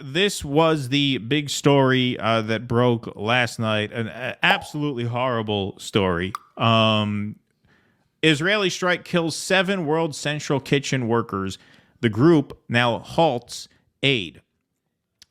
This was the big story that broke last night. An absolutely horrible story. Israeli strike kills 7 World Central Kitchen workers. The group now halts aid.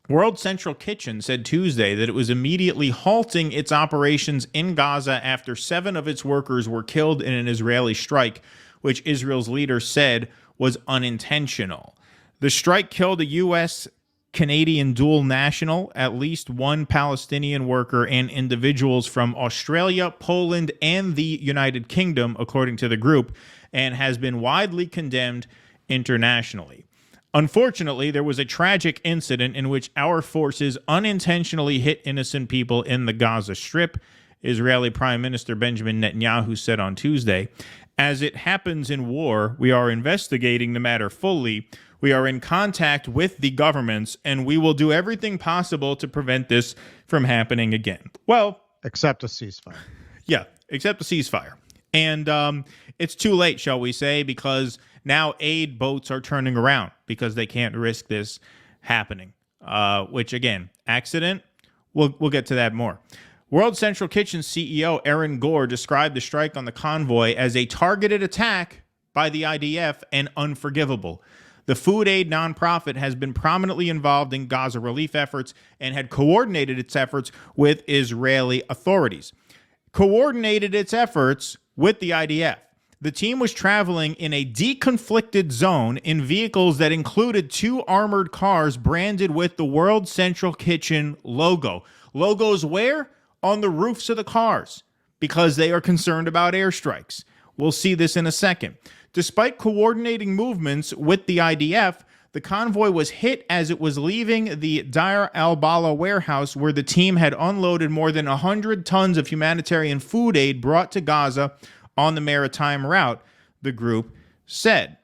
World Central Kitchen said Tuesday that it was immediately halting its operations in Gaza after 7 of its workers were killed in an Israeli strike, which Israel's leader said was unintentional. The strike killed a U.S. Canadian dual national, at least 1 Palestinian worker, and individuals from Australia, Poland, and the United Kingdom, according to the group, and has been widely condemned internationally. Unfortunately, there was a tragic incident in which our forces unintentionally hit innocent people in the Gaza Strip, Israeli Prime Minister Benjamin Netanyahu said on Tuesday. As it happens in war, we are investigating the matter fully. We are in contact with the governments, and we will do everything possible to prevent this from happening again. Well, except a ceasefire. Yeah, except a ceasefire. And it's too late, shall we say, because now aid boats are turning around because they can't risk this happening. Which, again, accident, we'll get to that more. World Central Kitchen CEO Aaron Gore described the strike on the convoy as a targeted attack by the IDF and unforgivable. The food aid nonprofit has been prominently involved in Gaza relief efforts and had coordinated its efforts with Israeli authorities. Coordinated its efforts with the IDF. The team was traveling in a deconflicted zone in vehicles that included 2 armored cars branded with the World Central Kitchen logo. Logos where? On the roofs of the cars, because they are concerned about airstrikes. We'll see this in a second. Despite coordinating movements with the IDF, the convoy was hit as it was leaving the Deir al-Bala warehouse where the team had unloaded more than 100 tons of humanitarian food aid brought to Gaza on the maritime route, the group said.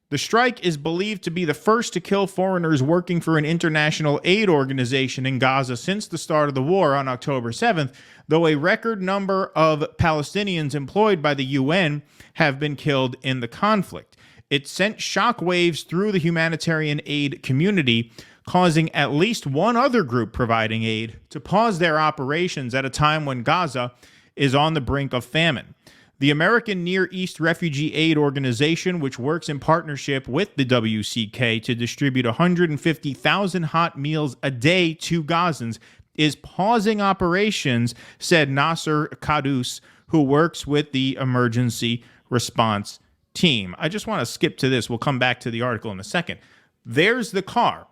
The strike is believed to be the first to kill foreigners working for an international aid organization in Gaza since the start of the war on October 7th, though a record number of Palestinians employed by the UN have been killed in the conflict. It sent shockwaves through the humanitarian aid community, causing at least one other group providing aid to pause their operations at a time when Gaza is on the brink of famine. The American Near East Refugee Aid Organization, which works in partnership with the WCK to distribute 150,000 hot meals a day to Gazans, is pausing operations, said Nasser Kadus, who works with the emergency response team. I just want to skip to this. We'll come back to the article in a second. There's the car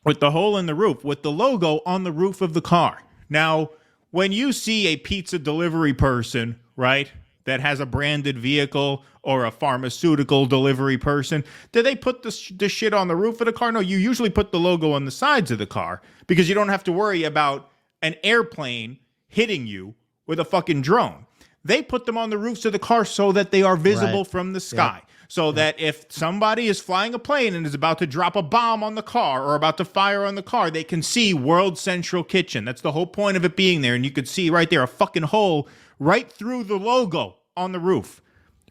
with the hole in the roof, with the logo on the roof of the car. Now, when you see a pizza delivery person, right, that has a branded vehicle, or a pharmaceutical delivery person, do they put the shit on the roof of the car? No, you usually put the logo on the sides of the car because you don't have to worry about an airplane hitting you with a fucking drone. They put them on the roofs of the car so that they are visible from the sky. Yep. So that if somebody is flying a plane and is about to drop a bomb on the car or about to fire on the car, they can see World Central Kitchen. That's the whole point of it being there. And you could see right there a fucking hole right through the logo on the roof.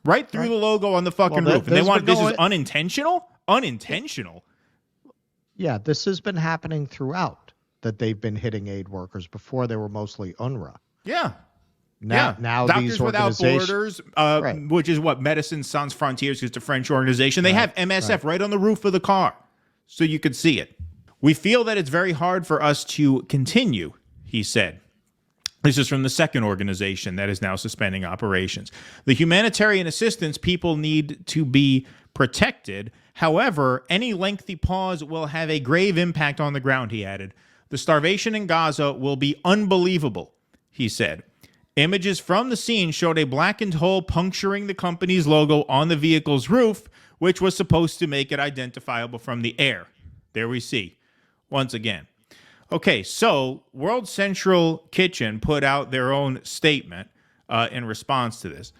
Right through the logo on the fucking roof. And they want this is unintentional? Unintentional. Yeah, this has been happening throughout, that they've been hitting aid workers. Before they were mostly UNRWA. Yeah. Now Doctors these Without Borders, which is what Médecins Sans Frontières, because it's a French organization. They have MSF right on the roof of the car, so you could see it. We feel that it's very hard for us to continue, he said. This is from the second organization that is now suspending operations. The humanitarian assistance people need to be protected. However, any lengthy pause will have a grave impact on the ground, he added. The starvation in Gaza will be unbelievable, he said. Images from the scene showed a blackened hole puncturing the company's logo on the vehicle's roof, which was supposed to make it identifiable from the air. There we see, once again. Okay, so World Central Kitchen put out their own statement in response to this,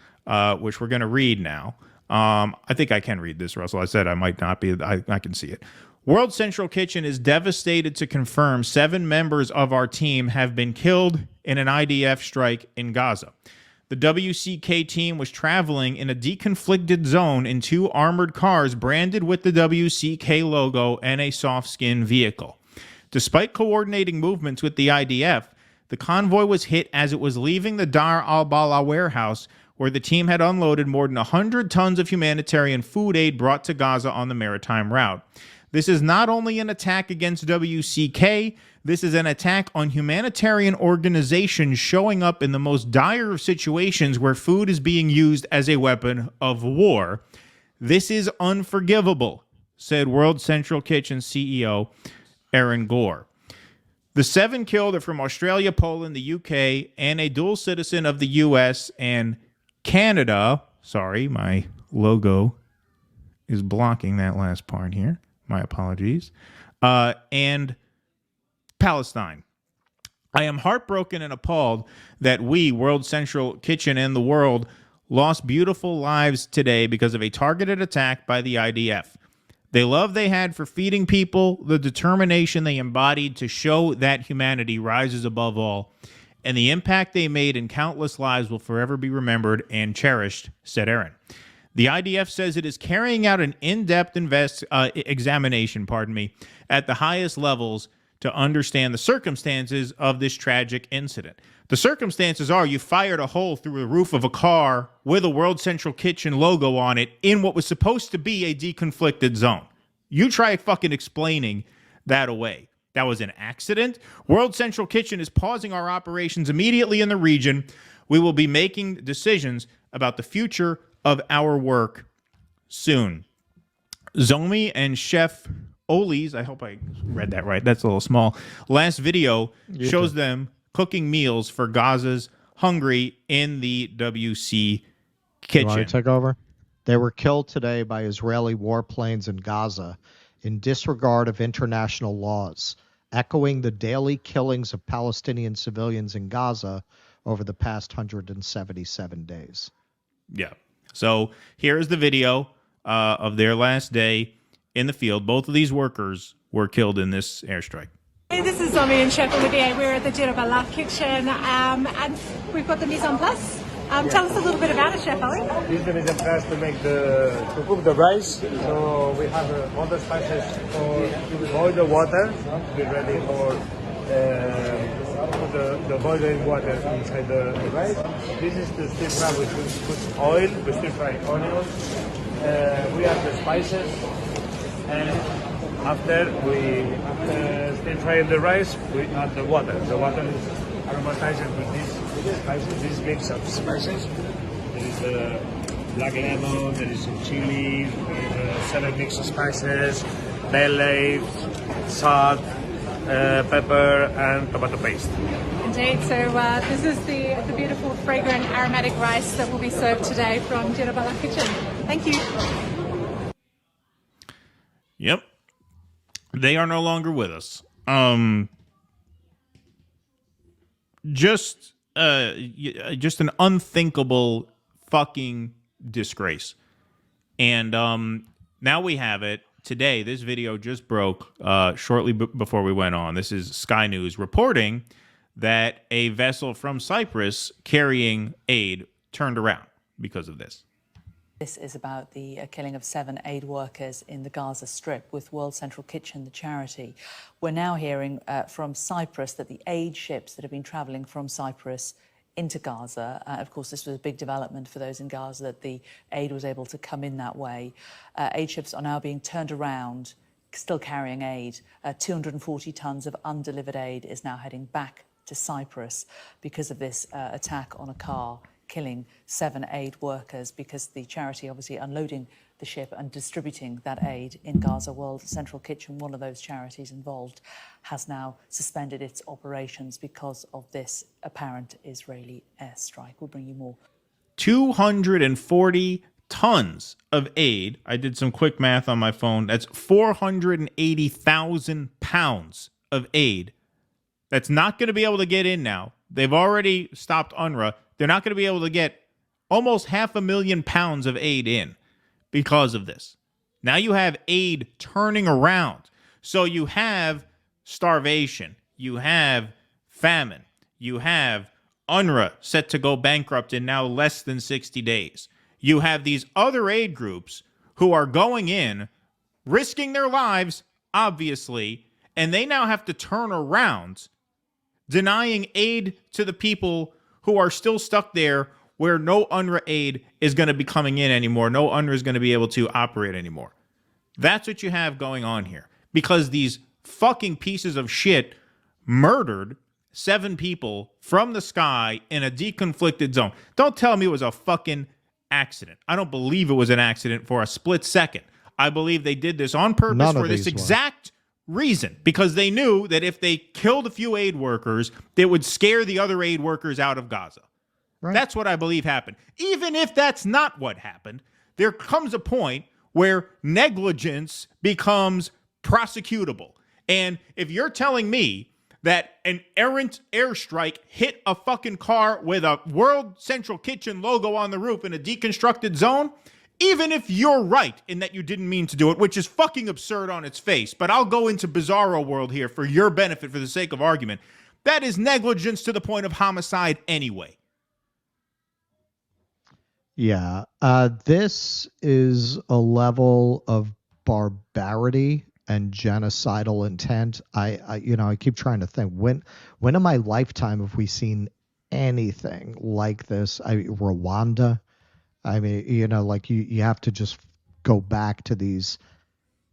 which we're going to read now. I think I can read this, Russell. I said I might not be. I can see it. World Central Kitchen is devastated to confirm 7 members of our team have been killed in an IDF strike in Gaza. The WCK team was traveling in a deconflicted zone in 2 armored cars branded with the WCK logo and a soft-skin vehicle. Despite coordinating movements with the IDF, the convoy was hit as it was leaving the Dar al-Bala warehouse, where the team had unloaded more than 100 tons of humanitarian food aid brought to Gaza on the maritime route. This is not only an attack against WCK, this is an attack on humanitarian organizations showing up in the most dire of situations where food is being used as a weapon of war. This is unforgivable, said World Central Kitchen CEO Aaron Gore. The 7 killed are from Australia, Poland, the UK, and a dual citizen of the US and Canada. Sorry, my logo is blocking that last part here. My apologies. And Palestine. I am heartbroken and appalled that we, World Central Kitchen, and the world lost beautiful lives today because of a targeted attack by the IDF. The love they had for feeding people, the determination they embodied to show that humanity rises above all, and the impact they made in countless lives will forever be remembered and cherished, said Aaron. The IDF says it is carrying out an in-depth examination, at the highest levels to understand the circumstances of this tragic incident. The circumstances are you fired a hole through the roof of a car with a World Central Kitchen logo on it in what was supposed to be a deconflicted zone. You try fucking explaining that away. That was an accident. World Central Kitchen is pausing our operations immediately in the region. We will be making decisions about the future of our work soon. Zomi and Chef Oli's, I hope I read that right. That's a little small. Last video shows them cooking meals for Gaza's hungry in the WC kitchen. You want to take over? They were killed today by Israeli warplanes in Gaza in disregard of international laws, echoing the daily killings of Palestinian civilians in Gaza over the past 177 days. Yeah. So here is the video of their last day in the field. Both of these workers were killed in this airstrike. Hey, this is Zomi and Chef Olivier. We're at the DueDissidence kitchen, and we've got the mise en place. Tell us a little bit about it, Chef Ollie. This is the mise en place to cook the rice. So we have all the spices for boil the water to be ready for put the boiling water inside the rice. This is the stir fry. We put oil, we stir fry onions. We have the spices, and after stir fry the rice, we add the water. The water is aromatized with these spices, this mix of spices. There is black lemon, there is some chili, there is 7 mix of spices, bay leaves, salt, pepper, and tomato paste. Indeed. So this is the beautiful, fragrant, aromatic rice that will be served today from DueDissidence kitchen. Thank you. Yep. They are no longer with us. Just an unthinkable fucking disgrace. And now we have it today. This video just broke shortly before we went on. This is Sky News reporting that a vessel from Cyprus carrying aid turned around because of this. This is about the killing of 7 aid workers in the Gaza Strip with World Central Kitchen, the charity. We're now hearing from Cyprus that the aid ships that have been travelling from Cyprus into Gaza, of course, this was a big development for those in Gaza that the aid was able to come in that way. Aid ships are now being turned around, still carrying aid. 240 tonnes of undelivered aid is now heading back to Cyprus because of this attack on a car, killing 7 aid workers, because the charity obviously unloading the ship and distributing that aid in Gaza. World Central Kitchen, one of those charities involved, has now suspended its operations because of this apparent Israeli airstrike. We'll bring you more. 240 tons of aid. I did some quick math on my phone. That's 480,000 pounds of aid that's not going to be able to get in now. They've already stopped UNRWA. They're not going to be able to get almost 500,000 pounds of aid in because of this. Now you have aid turning around. So you have starvation. You have famine. You have UNRWA set to go bankrupt in now less than 60 days. You have these other aid groups who are going in, risking their lives, obviously, And they now have to turn around denying aid to the people who are still stuck there where no UNRWA aid is going to be coming in anymore. No UNRWA is going to be able to operate anymore. That's what you have going on here. Because these fucking pieces of shit murdered 7 people from the sky in a deconflicted zone. Don't tell me it was a fucking accident. I don't believe it was an accident for a split second. I believe they did this on purpose for this exact reason, because they knew that if they killed a few aid workers, it would scare the other aid workers out of Gaza. Right. That's what I believe happened. Even if that's not what happened, there comes a point where negligence becomes prosecutable. And if you're telling me that an errant airstrike hit a fucking car with a World Central Kitchen logo on the roof in a deconstructed zone, even if you're right in that you didn't mean to do it, which is fucking absurd on its face, but I'll go into bizarro world here for your benefit for the sake of argument, that is negligence to the point of homicide anyway. Yeah, this is a level of barbarity and genocidal intent. I keep trying to think, when in my lifetime have we seen anything like this? Rwanda. I mean, you have to just go back to these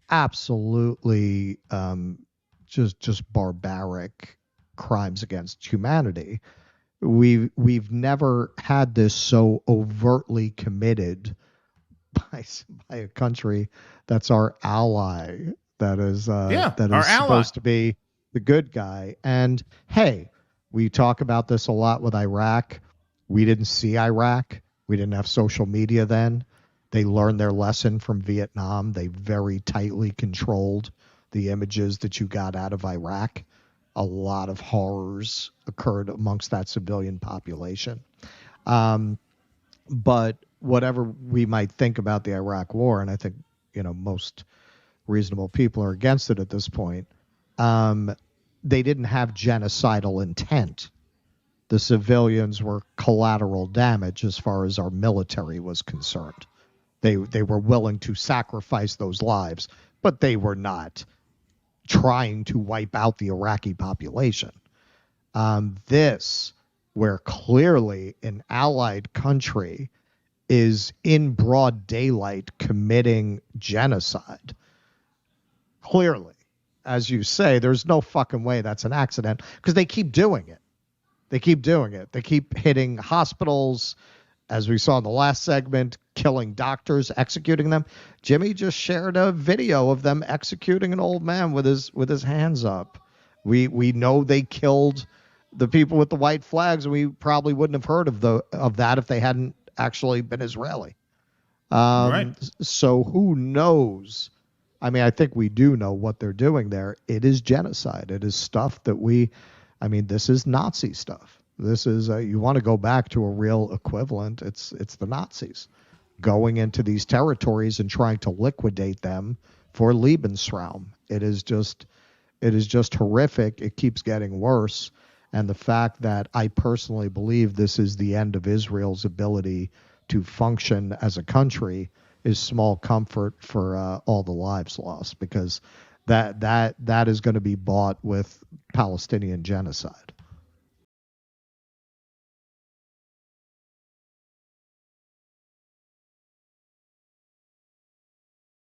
absolutely just barbaric crimes against humanity. We've never had this so overtly committed by a country that's our ally, that is supposed to be the good guy. And hey, we talk about this a lot with Iraq. We didn't see Iraq. We didn't have social media then. They learned their lesson from Vietnam. They very tightly controlled the images that you got out of Iraq. A lot of horrors occurred amongst that civilian population. But whatever we might think about the Iraq war, and I think, most reasonable people are against it at this point, they didn't have genocidal intent. The civilians were collateral damage as far as our military was concerned. They were willing to sacrifice those lives, but they were not trying to wipe out the Iraqi population. This, where clearly an allied country is in broad daylight committing genocide, clearly, as you say, there's no fucking way that's an accident, because they keep doing it. They keep hitting hospitals, as we saw in the last segment, killing doctors, executing them. Jimmy just shared a video of them executing an old man with his hands up. We know they killed the people with the white flags, and we probably wouldn't have heard of that if they hadn't actually been Israeli. Right. So who knows? I mean, I think we do know what they're doing there. It is genocide. It is stuff that this is Nazi stuff. This is you want to go back to a real equivalent. It's the Nazis going into these territories and trying to liquidate them for Lebensraum. It is just horrific. It keeps getting worse. And the fact that I personally believe this is the end of Israel's ability to function as a country is small comfort for all the lives lost, because that is going to be bought with Palestinian genocide.